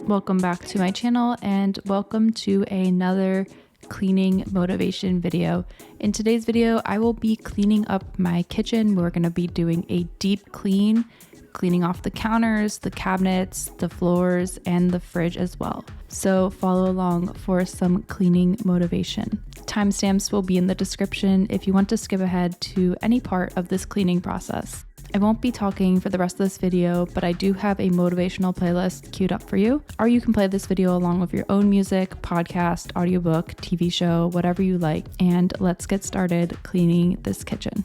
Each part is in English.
Welcome back to my channel and welcome to another cleaning motivation video. In today's video, I will be cleaning up my kitchen. We're going to be doing a deep cleaning off the counters, the cabinets, the floors, and the fridge as well. So follow along for some cleaning motivation. Timestamps will be in the description if you want to skip ahead to any part of this cleaning process. I won't be talking for the rest of this video, but I do have a motivational playlist queued up for you. Or you can play this video along with your own music, podcast, audiobook, TV show, whatever you like. And let's get started cleaning this kitchen.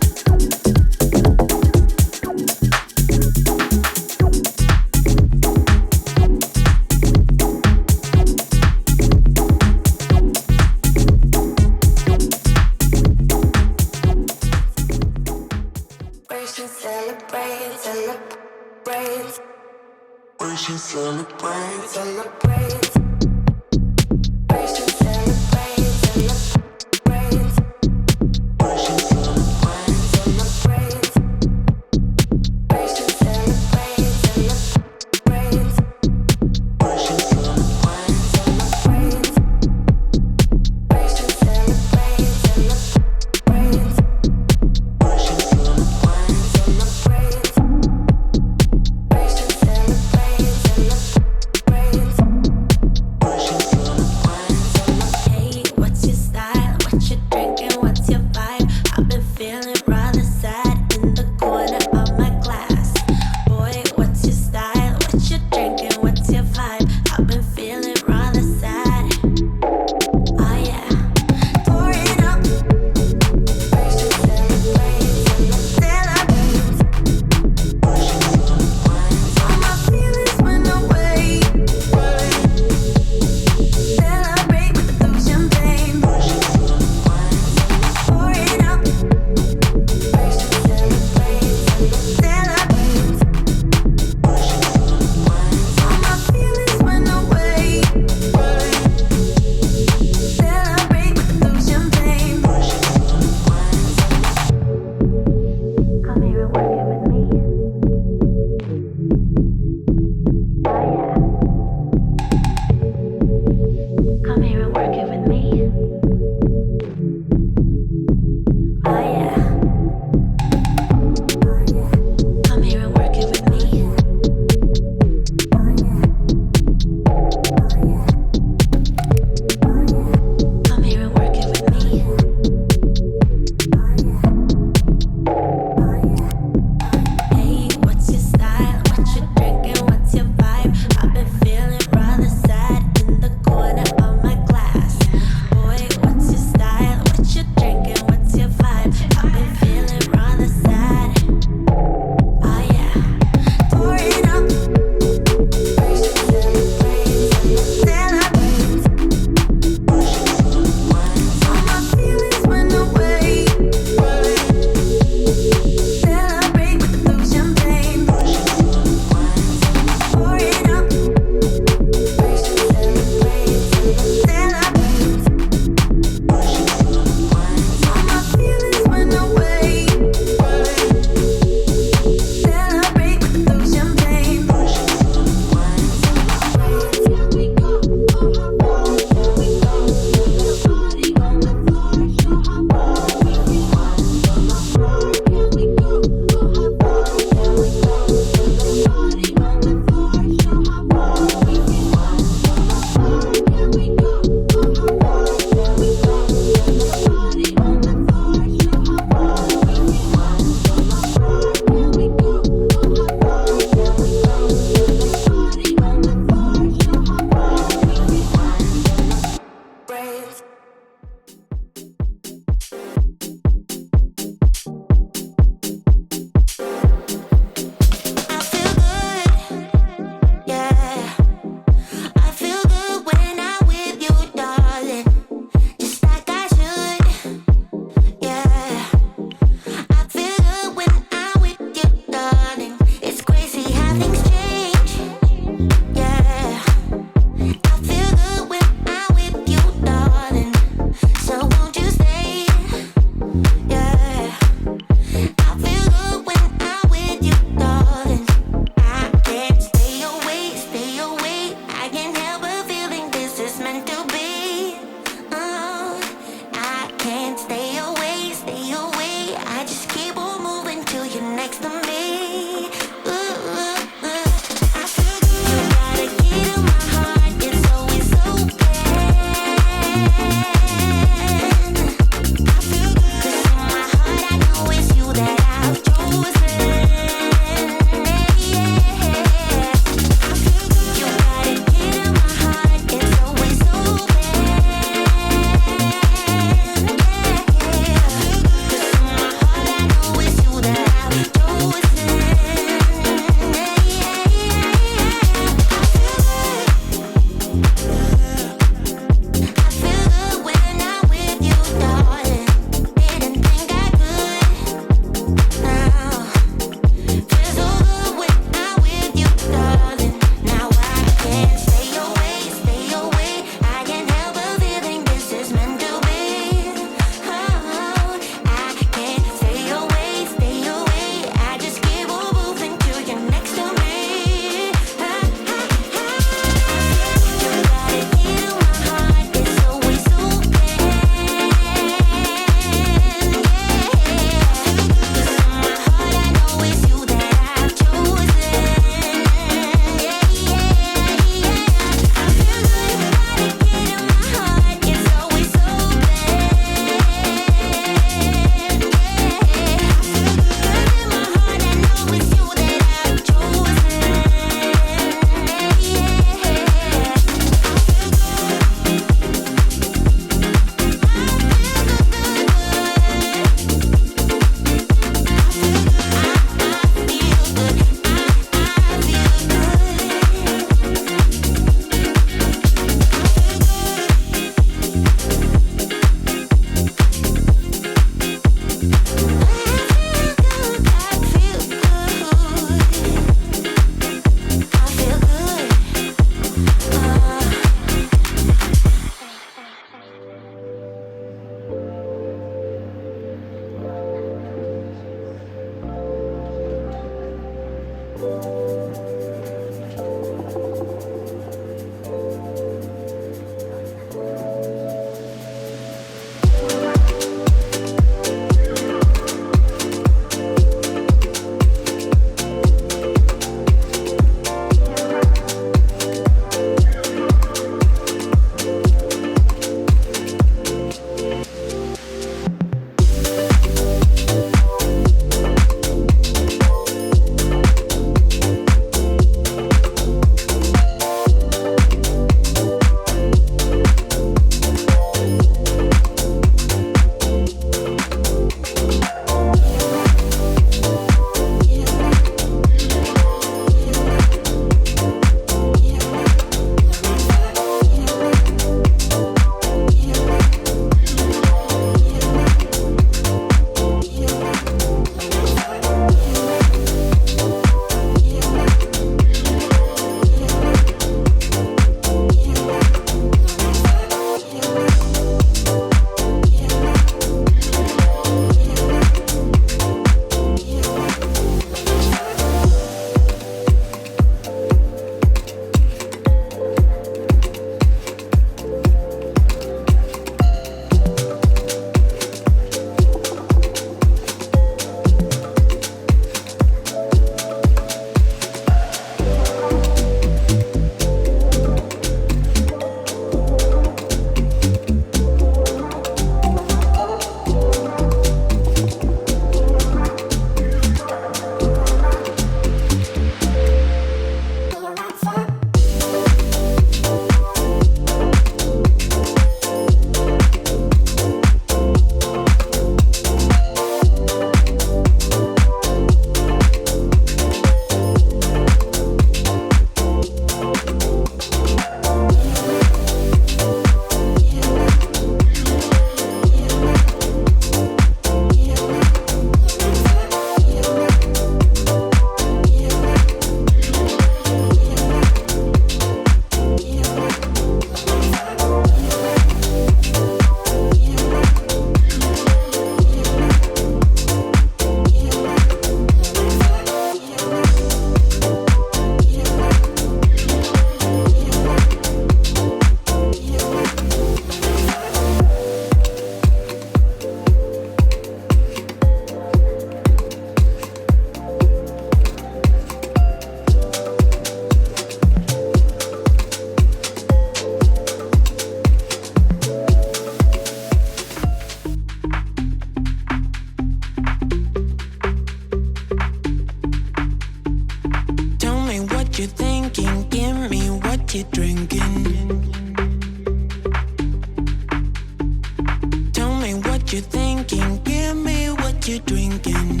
what you're drinking.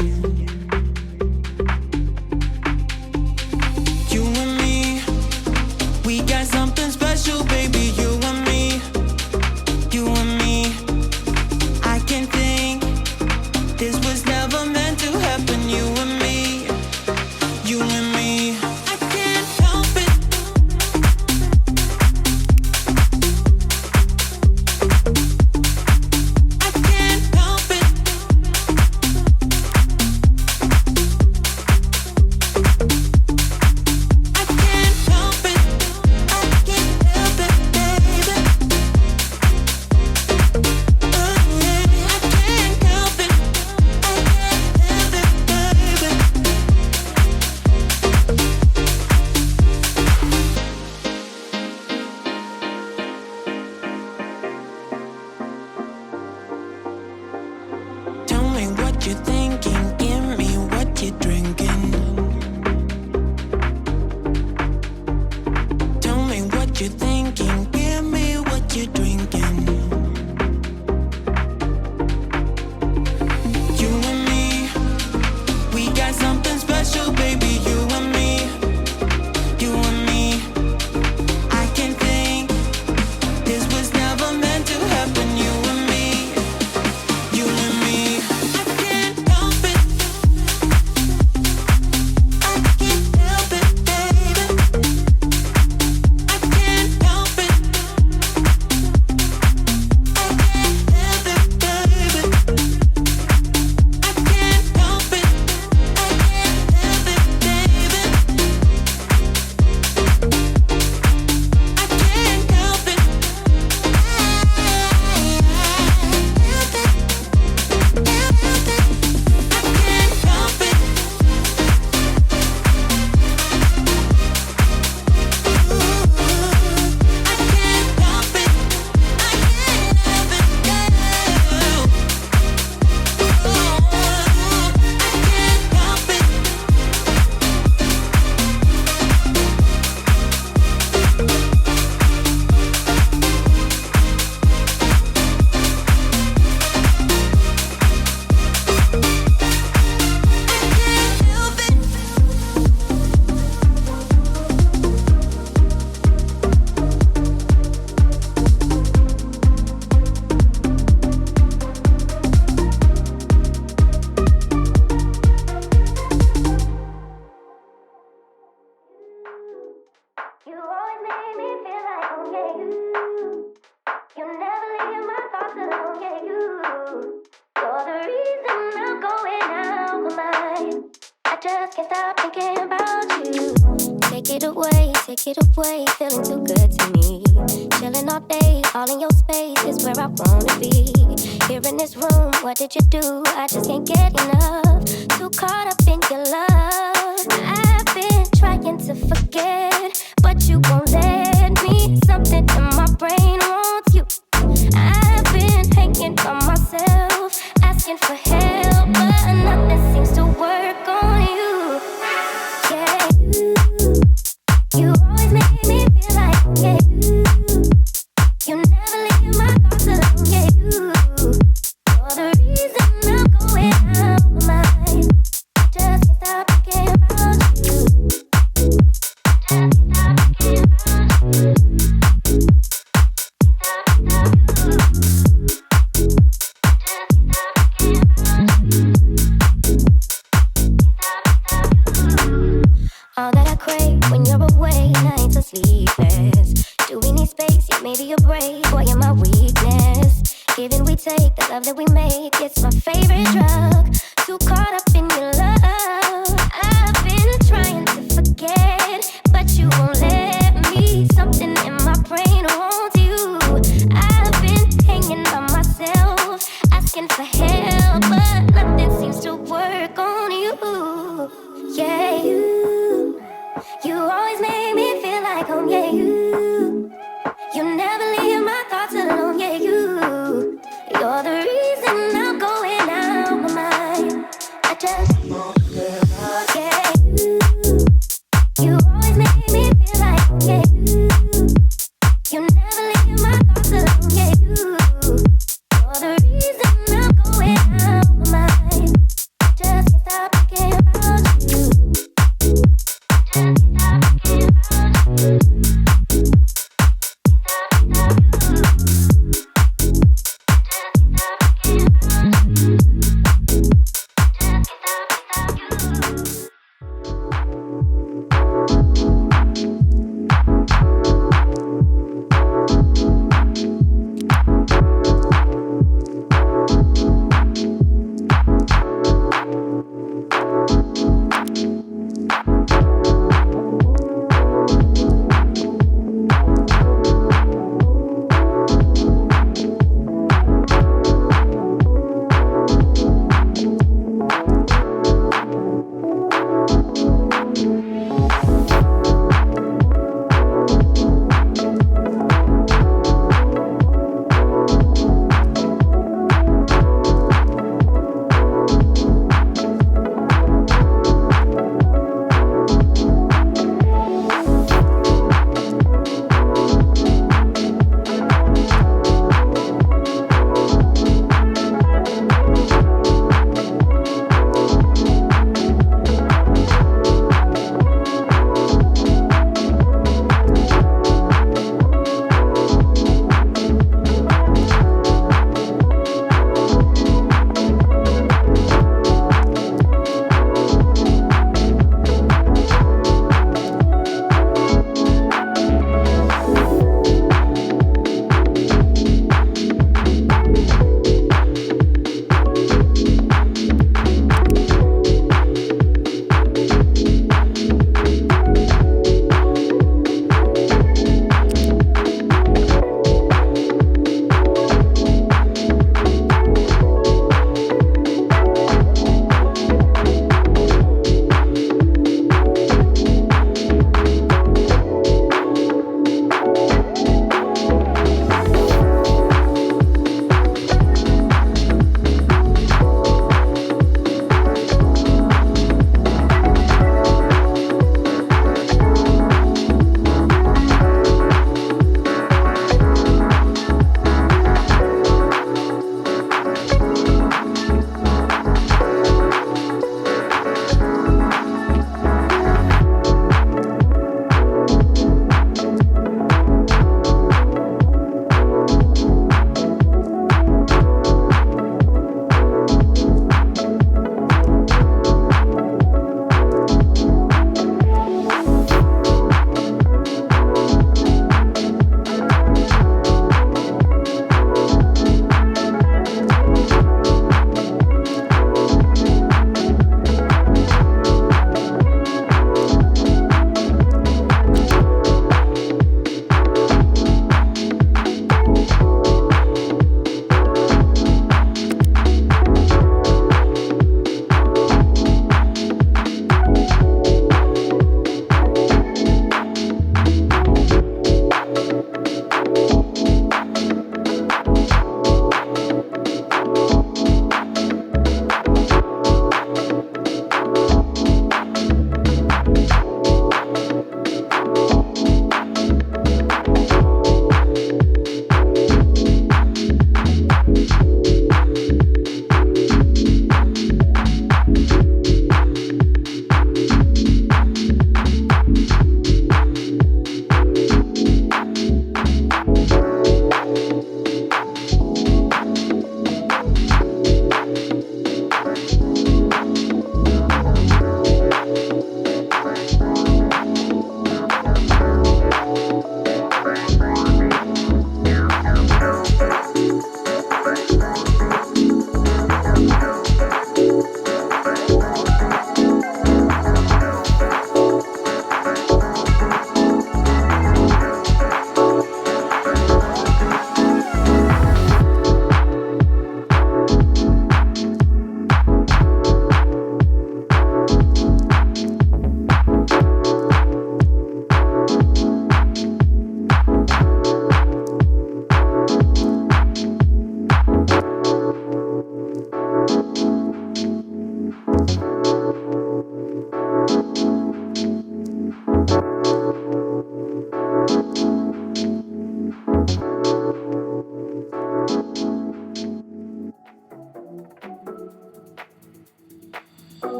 You and me, we got something special, baby. You and me, you and me. I can think this was never meant to happen. You and me, you and me. I can't help it. I can't help it. I can't help it. I can't help it, baby. Oh yeah, I can't help it. I can't help it, baby. Tell me what you're thinking, give me what you're drinking. Tell me what you're thinking, give me what you're drinking. You and me, we got something special, baby. You and me, you and me. I can think this was never meant to happen. You and me, you and me. I can't help it. I can't help it, baby. I can't help it. I can't help it, baby. I can't help it. I can't help it, baby. I can't help it. You always make me feel like, oh yeah, you. You never leave my thoughts alone, yeah, you. You're the reason I'm going out my mind. I just can't stop thinking about you. Take it away, feeling too good to me. Chilling all day, all in your space is where I wanna be. Here in this room, what did you do? I just can't get enough. Too caught up in your love. I've been trying to forget, but you won't let me. Something in my brain wants you. I've been hanging by myself, asking for help, but nothing seems to work on you. Yeah, you always make me feel like, yeah, you never leave my thoughts alone, yeah, you're the reason I'm going out my mind. Just can't stop thinking about you. Just can't stop thinking about you. All that I crave when you're away, nights are sleepless. Do we need space? Yeah, maybe a break. Boy, you're my weakness. Give and we take, the love that we make, it's my favorite drug. Too caught up in your love. I've been trying to forget, but you won't let me. Something in my brain wants you. I've been hanging by myself, asking for help, but nothing seems to work on you. Yeah, you always make me feel like home, yeah, you never leave my thoughts alone, yeah, you're the reason I'm going out my mind. I just, yeah, you always make me feel like home, yeah, you never leave my thoughts alone, yeah, you're the reason I'm going out my mind.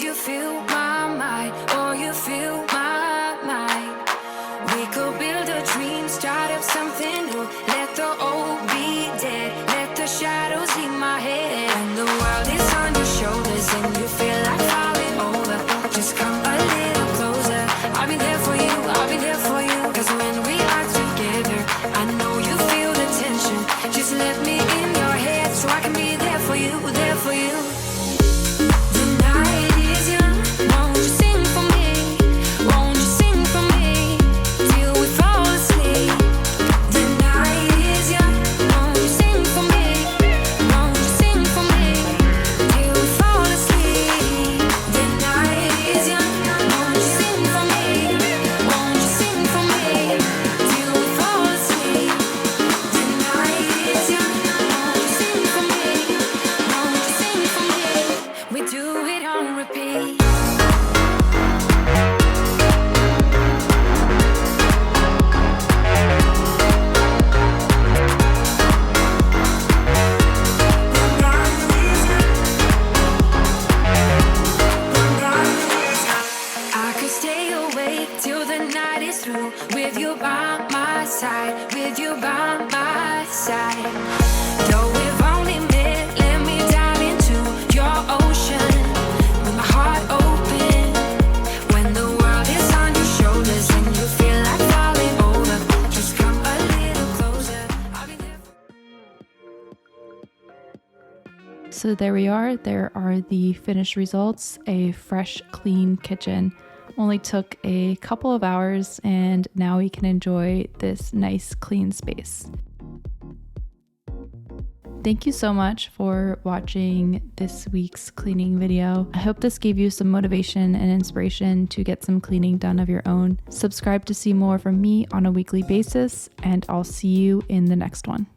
you feel my mind, or you feel my mind. We could build a dream, start up something new. Let the old be dead, let the shadows leave my head. When the world is on your shoulders and you feel like falling over, just come a little closer. I'll be there for you, I'll be there for you. Cause when we are together, I know you feel the tension. Just let me in your head so I can be there for you, there for you. The night is young, won't you sing for me? Won't you sing for me till we fall asleep? The night is young, won't you sing for me? Won't you sing for me till we fall asleep? The night is young, won't you sing for me? Won't you sing for me till we fall asleep? The night is young, won't you sing for me? Won't you sing for me? We do it on repeat. I could stay awake till the night is through, with you by my side, with you by my side. Though we've only met, let me dive into your ocean with my heart open. When the world is on your shoulders and you feel like falling over, just come a little closer. I'll be there. So there we are. There are the finished results. A fresh, clean kitchen. Only took a couple of hours, and now we can enjoy this nice, clean space. Thank you so much for watching this week's cleaning video. I hope this gave you some motivation and inspiration to get some cleaning done of your own. Subscribe to see more from me on a weekly basis, and I'll see you in the next one.